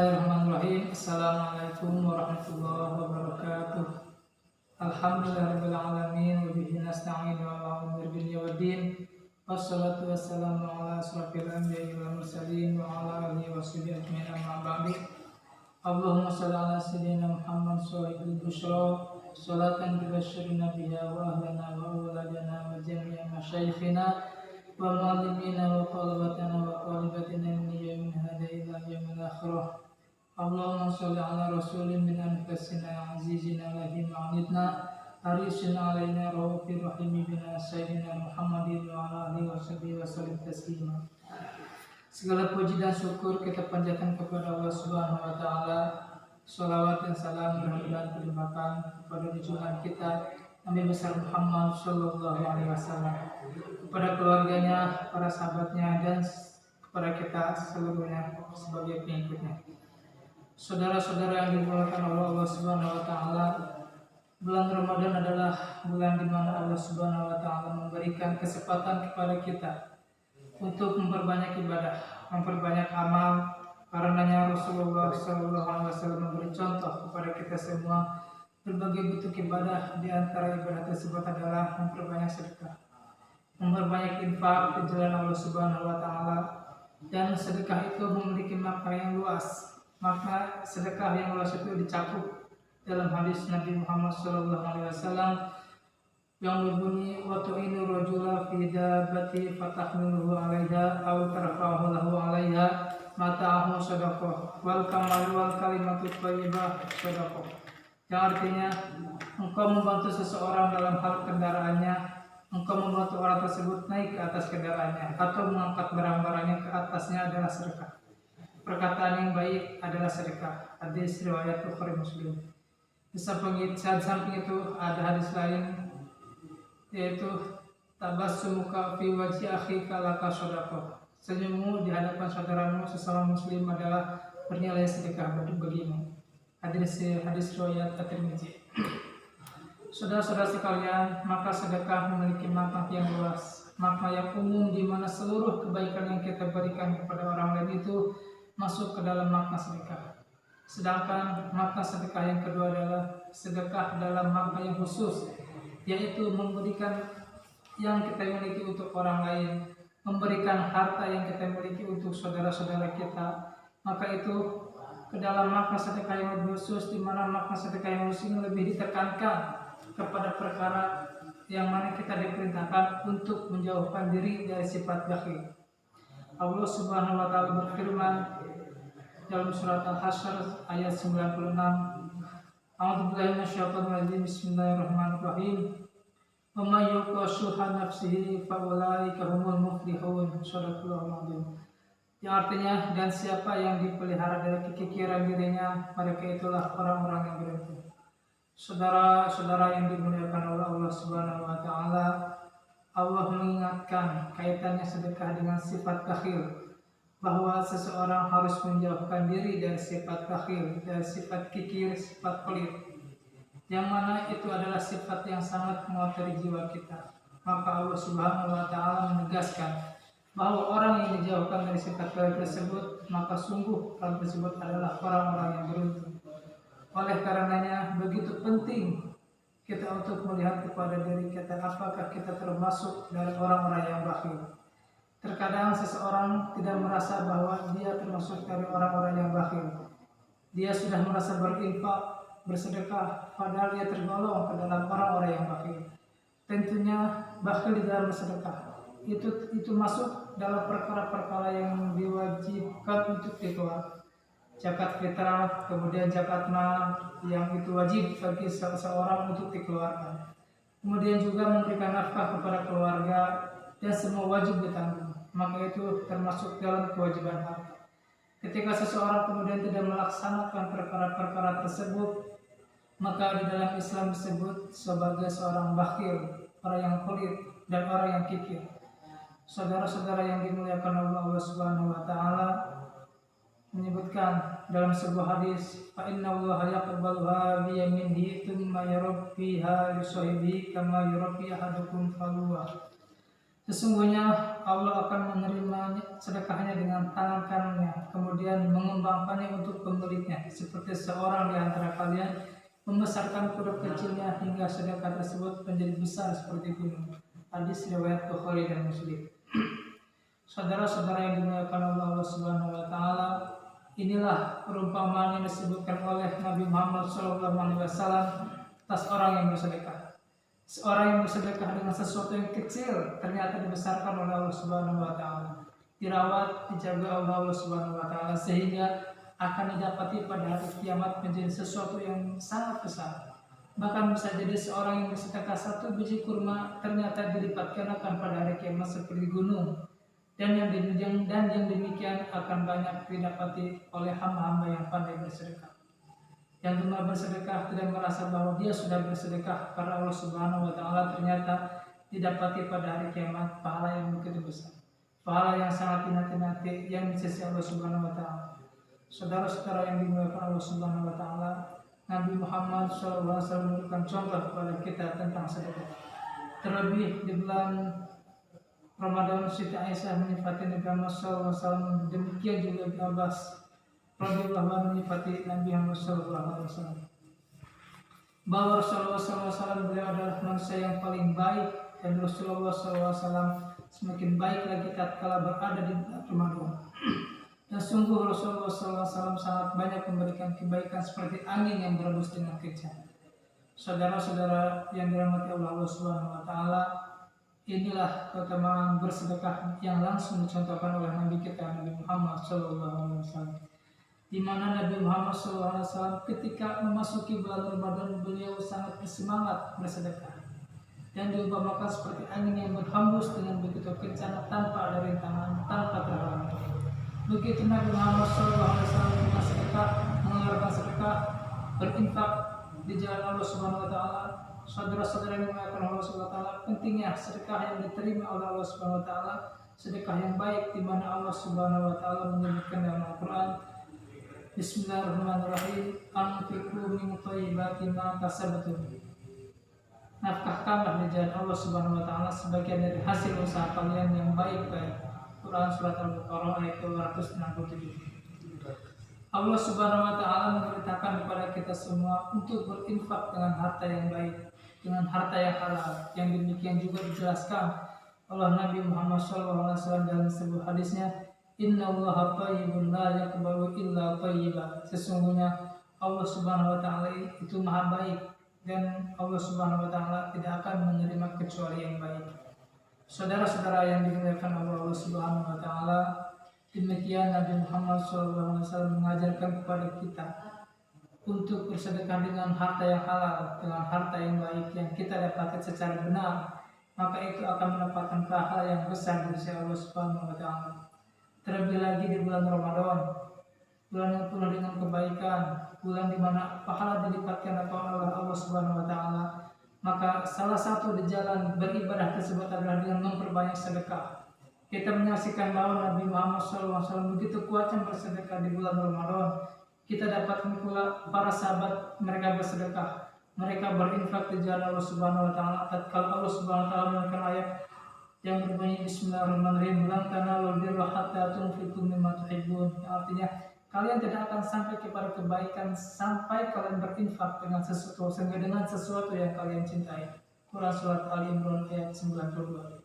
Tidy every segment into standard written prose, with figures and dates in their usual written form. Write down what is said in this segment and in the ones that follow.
Bismillahirrahmanirrahim. Assalamualaikum warahmatullahi wabarakatuh. Alhamdulillahirabbil alamin wa bihi nasta'in wa ala umuri waddin. Wassalatu wassalamu ala asrofil anbiya'i wal mursalin wa ala alihi washabihi ajmain amma ba'du. Allahumma shalli ala sayyidina Muhammad shahidul busyra salatan tubasyiruna biha wa ahlana wa auladana wa jami'a masyayikhina wa mu'allimina wa talabatana wa talibatina min yamin hada ila yaumil akhirah. Allahumma sholli ala rasulin min anfusina azizina lahim ma'anidna harisin alaina rawfir rahimi bina sayyidina Muhammadin wa ala alihi wa sahbihi wa sallim taslima. Segala puji dan syukur kita panjatkan kepada Allah Subhanahu wa taala. Shalawat dan salam dan terlimpahkan kepada junjungan kita Nabi besar Muhammad sallallahu alaihi wasallam, kepada keluarganya, para sahabatnya, dan kepada kita seluruhnya sebagai pengikutnya. Saudara-saudara yang dimuliakan Allah Subhanahu wa taala, bulan Ramadan adalah bulan di mana Allah Subhanahu wa taala memberikan kesempatan kepada kita untuk memperbanyak ibadah, memperbanyak amal. Karenanya Rasulullah sallallahu alaihi wasallam memberi contoh kepada kita semua. Berbagai bentuk ibadah, di antara ibadah tersebut adalah memperbanyak sedekah, memperbanyak infak di jalan Allah Subhanahu wa taala, dan sedekah itu memiliki makna yang luas. Makna sedekah yang luas itu dicakup dalam hadis Nabi Muhammad sallallahu alaihi wasallam yang berbunyi wa tu'inu rajula fi dabbati fatahmiluhu 'alaiha aw tarfa'uhu lahu 'alaiha mata'ahu shadaqah wal kamalu wal kalimatu thayyibah shadaqah. Yang artinya, engkau membantu seseorang dalam hal kendaraannya, engkau membantu orang tersebut naik ke atas kendaraannya, atau mengangkat barang-barangnya ke atasnya adalah sedekah. Perkataan yang baik adalah sedekah. Hadis riwayat Bukhari Muslim. Di samping itu ada hadis lain, yaitu tabassumuka fi wajhi akhika laka shadaqah. Senyummu di hadapan saudaramu sesama muslim adalah bernilai sedekah bagimu. Hadis riwayat At-Tirmidzi. Saudara-saudara sekalian, maka sedekah memiliki makna yang luas, makna yang umum di mana seluruh kebaikan yang kita berikan kepada orang lain itu masuk ke dalam makna sedekah. Sedangkan makna sedekah yang kedua adalah sedekah dalam makna yang khusus, yaitu memberikan yang kita miliki untuk orang lain, memberikan harta yang kita miliki untuk saudara-saudara kita. Maka itu ke dalam makna sedekah yang lebih khusus, di mana makna sedekah yang khusus ini lebih ditekankan kepada perkara yang mana kita diperintahkan untuk menjauhkan diri dari sifat bakhil. Allah Subhanahu wa taala berfirman dalam surat Al-Hasyr ayat 96, A'udzubillahi minasyaitonir rajim, bismillahirrahmanirrahim. Wa may yuqa syuha nafsihi fa ulaika humul muflihun. Shadaqallahul adzim. Yang artinya, dan siapa yang dipelihara dari kekikiran dirinya, mereka itulah orang-orang yang beruntung. Saudara-saudara yang dimuliakan oleh Allah Subhanahu wa taala, Allah mengingatkan kaitannya sedekah dengan sifat bakhil, bahwa seseorang harus menjauhkan diri dari sifat bakhil, dari sifat kikir, sifat pelit, yang mana itu adalah sifat yang sangat mengotori jiwa kita. Maka Allah Subhanahu wa taala menegaskan bahwa orang yang dijauhkan dari sifat baik tersebut, maka sungguh orang tersebut adalah orang-orang yang beruntung. Oleh karenanya begitu penting kita untuk melihat kepada diri kita, apakah kita termasuk dari orang-orang yang bakhil. Terkadang seseorang tidak merasa bahwa dia termasuk dari orang-orang yang bakhil. Dia sudah merasa berinfak, bersedekah, padahal dia tergolong ke dalam orang-orang yang bakhil. Tentunya bakhil di dalam bersedekah itu masuk dalam perkara-perkara yang diwajibkan untuk dikeluarkan. Zakat fitrah, kemudian zakat mal yang itu wajib bagi seseorang untuk dikeluarkan. Kemudian juga memberikan nafkah kepada keluarga, dan semua wajib ditanggung. Maka itu termasuk dalam kewajiban harta. Ketika seseorang kemudian tidak melaksanakan perkara-perkara tersebut, maka di dalam Islam disebut sebagai seorang bakhil, orang yang pelit dan orang yang kikir. Saudara-saudara yang dimuliakan Allah Subhanahu wa taala menyebutkan dalam sebuah hadis, fa innallaha yaqbaluha bi yaminihi thumma yurabbiha li sahibihi kama yurabbi ahadukum faluwa. Sesungguhnya Allah akan menerima sedekahnya dengan tangan kanannya, kemudian mengembangkannya untuk pemiliknya, seperti seorang di antara kalian membesarkan kuda kecilnya hingga sedekah tersebut menjadi besar seperti gunung. Hadis riwayat Bukhari dan Muslim. Saudara-saudara yang dimuliakan Allah Subhanahu wa taala, inilah perumpamaan yang disebutkan oleh Nabi Muhammad SAW atas orang yang bersedekah. Seorang yang bersedekah dengan sesuatu yang kecil ternyata dibesarkan oleh Allah Subhanahu wa taala. Dirawat, dijaga oleh Allah Subhanahu wa taala sehingga akan didapati pada hari kiamat menjadi sesuatu yang sangat besar. Bahkan bisa jadi seorang yang bersedekah 1 biji kurma ternyata dilipat gandakan pada hari kiamat seperti gunung. Dan yang demikian akan banyak didapati oleh hamba-hamba yang pandai bersedekah. Yang gemar bersedekah tidak merasa bahwa dia sudah bersedekah karena Allah Subhanahu wa taala ternyata didapati pada hari kiamat pahala yang begitu besar. Pahala yang sangat dinanti-nanti yang di sisi Allah Subhanahu wa taala. Saudara-saudara yang dimuliakan Allah Subhanahu wa taala, Nabi Muhammad SAW memberikan contoh kepada kita tentang sedekah. Terlebih di bulan Ramadan, Siti Aisyah menyifati Nabi Muhammad SAW, demikian juga Ibnu Abbas radhiyallahu anhu menyifati Nabi Muhammad SAW bahwa Rasulullah SAW beliau adalah manusia yang paling baik, dan Rasulullah SAW semakin baik lagi tatkala berada di Ramadan. Dan sungguh Rasulullah SAW sangat banyak memberikan kebaikan seperti angin yang berembus dengan kencang. Saudara-saudara yang dirahmati Allah Subhanahu wa taala, inilah keutamaan bersedekah yang langsung dicontohkan oleh Nabi kita Nabi Muhammad SAW. Di mana Nabi Muhammad SAW ketika memasuki bulan Ramadan beliau sangat bersemangat bersedekah dan diumpamakan seperti angin yang berhembus dengan begitu kencang tanpa ada rintangan, tanpa terhalang. Begitu Nabi Muhammad SAW mengeluarkan sedekah, berinfak di jalan Allah Subhanahu wa taala. Saudara-saudara yang dimuliakan Allah Subhanahu wa taala, pentingnya sedekah yang diterima oleh Allah Subhanahu wa taala, sedekah yang baik di mana Allah Subhanahu wa taala menyebutkan dalam Al-Qur'an, Bismillahirrahmanirrahim, anfiqu min thayyibati ma kasabtum. Nafkahkanlah di jalan Allah Subhanahu wa taala sebagian dari hasil usaha kalian yang baik-baik. Quran surat Al-Baqarah ayat 267. Allah Subhanahu wa taala memberitakan kepada kita semua untuk berinfak dengan harta yang baik, dengan harta yang halal. Yang demikian juga dijelaskan oleh Nabi Muhammad SAW dalam sebuah hadisnya, Innallaha thayyibun la yaqbalu illa thayyiban. Sesungguhnya Allah Subhanahu wa taala itu maha baik dan Allah Subhanahu wa taala tidak akan menerima kecuali yang baik. Saudara-saudara yang dimuliakan Allah Subhanahu wa taala, demikian Nabi Muhammad SAW mengajarkan kepada kita untuk bersedekah dengan harta yang halal, dengan harta yang baik yang kita dapatkan secara benar, maka itu akan mendapatkan pahala yang besar dari Allah Subhanahu wa taala. Terlebih lagi di bulan Ramadan, bulan yang penuh dengan kebaikan, bulan di mana pahala dilipatkan oleh Allah Subhanahu wa taala, maka salah satu di jalan beribadah tersebut adalah dengan memperbanyak sedekah. Kita menyaksikan bahwa Nabi Muhammad SAW begitu kuatnya bersedekah di bulan Ramadan. Kita dapat pula para sahabat mereka bersedekah, mereka berinfak di jalan Allah Subhanahu wa taala tatkala Allah Subhanahu wa taala menurunkan ayat yang berbunyi Bismillahirrahmanirrahim, lan tanalul birra hatta tunfiqu mimma tuhibbun. Artinya kalian tidak akan sampai kepada kebaikan sampai kalian berinfak dengan sesuatu yang kalian cintai. Quran surat Ali Imran ayat 92.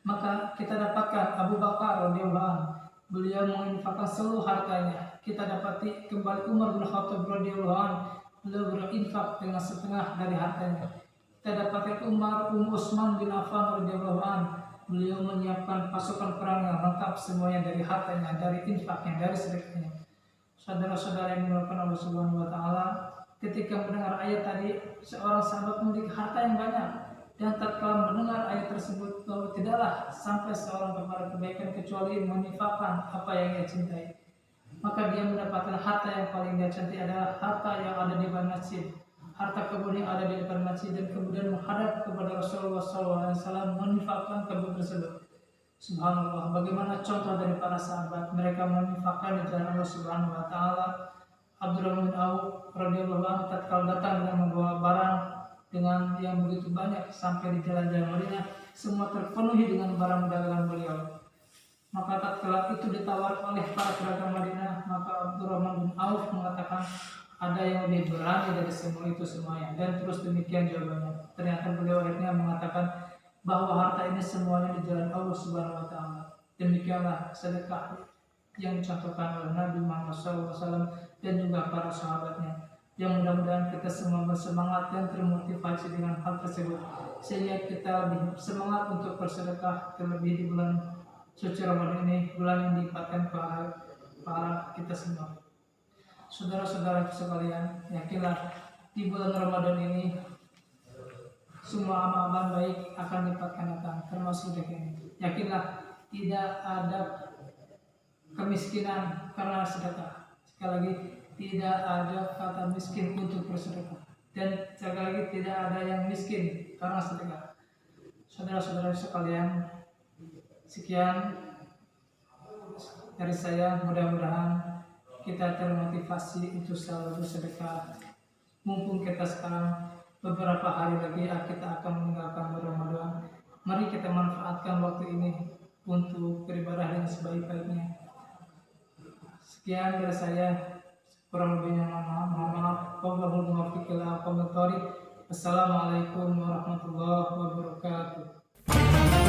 Maka kita dapatkan Abu Bakar radhiyallahu anhu, beliau menginfakkan seluruh hartanya. Kita dapati kembali Umar bin Khattab radhiyallahu anhu, beliau berinfak dengan setengah dari hartanya. Kita dapati Utsman bin Affan radhiyallahu anhu, beliau menyiapkan pasukan perang yang lengkap semuanya dari hartanya, dari infaknya, dari sedekahnya. Saudara-saudara yang dimuliakan Allah Subhanahu wa taala, ketika mendengar ayat tadi, seorang sahabat memiliki harta yang banyak dan tatkala mendengar ayat tersebut bahwa tidaklah sampai seorang kepada kebaikan kecuali menginfakkan apa yang ia cintai, maka dia mendapatkan harta yang paling dia cintai adalah harta yang ada di depan masjid, harta kebun yang ada di depan masjid, dan kemudian menghadap kepada Rasulullah SAW menginfakkan kebun tersebut. Subhanallah, bagaimana contoh dari para sahabat, mereka menginfakkan di jalan Allah Subhanahu wa taala. Abdurrahman bin Auf radhiyallahu anhu tatkala datang dengan membawa barang dengan yang begitu banyak sampai di jalan-jalan Madinah, semua terpenuhi dengan barang dagangan beliau. Maka tatkala itu ditawarkan oleh para pedagang Madinah, maka Abdurrahman bin Auf mengatakan, ada yang lebih berani dari semua itu semuanya. Dan terus demikian jawabannya. Ternyata beliau akhirnya mengatakan bahwa harta ini semuanya di jalan Allah Subhanahu wa taala. Demikianlah sedekah yang dicontohkan oleh Nabi Muhammad SAW dan juga para sahabatnya. Yang mudah-mudahan kita semua bersemangat dan termotivasi dengan hal tersebut, sehingga kita lebih semangat untuk bersedekah, terlebih di bulan suci Ramadan ini, bulan yang diipatkan para kita semua. Saudara-saudara sekalian, yakinlah di bulan Ramadan ini semua amal-amal baik akan dipatkan datang, termasuk sedekah ini. Yakinlah tidak ada kemiskinan karena sedekah. Sekali lagi, tidak ada kata miskin untuk bersedekah, dan sekali lagi tidak ada yang miskin karena sedekah. Saudara-saudara sekalian, sekian dari saya. Mudah-mudahan kita termotivasi untuk selalu bersedekah. Mumpung kita sekarang beberapa hari lagi kita akan meninggalkan Ramadan, mari kita manfaatkan waktu ini untuk beribadah dengan sebaik-baiknya. Sekian dari saya, kurang lebihnya mohon maaf. Wallahul muwaffiq ila aqwamit thoriq. Assalamualaikum warahmatullahi wabarakatuh.